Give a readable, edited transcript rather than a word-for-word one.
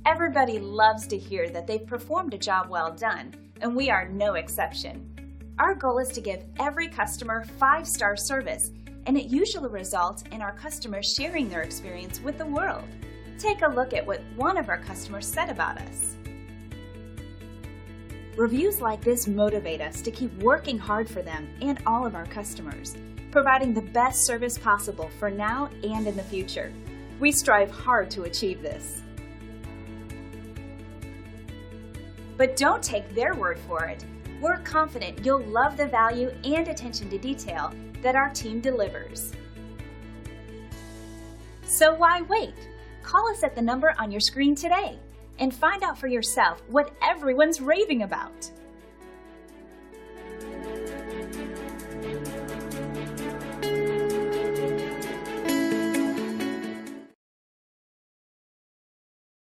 Everybody loves to hear that they've performed a job well done, and we are no exception. Our goal is to give every customer 5-star service, and it usually results in our customers sharing their experience with the world. Take a look at what one of our customers said about us. Reviews like this motivate us to keep working hard for them and all of our customers, providing the best service possible for now and in the future. We strive hard to achieve this. But don't take their word for it. We're confident you'll love the value and attention to detail that our team delivers. So why wait? Call us at the number on your screen today and find out for yourself what everyone's raving about.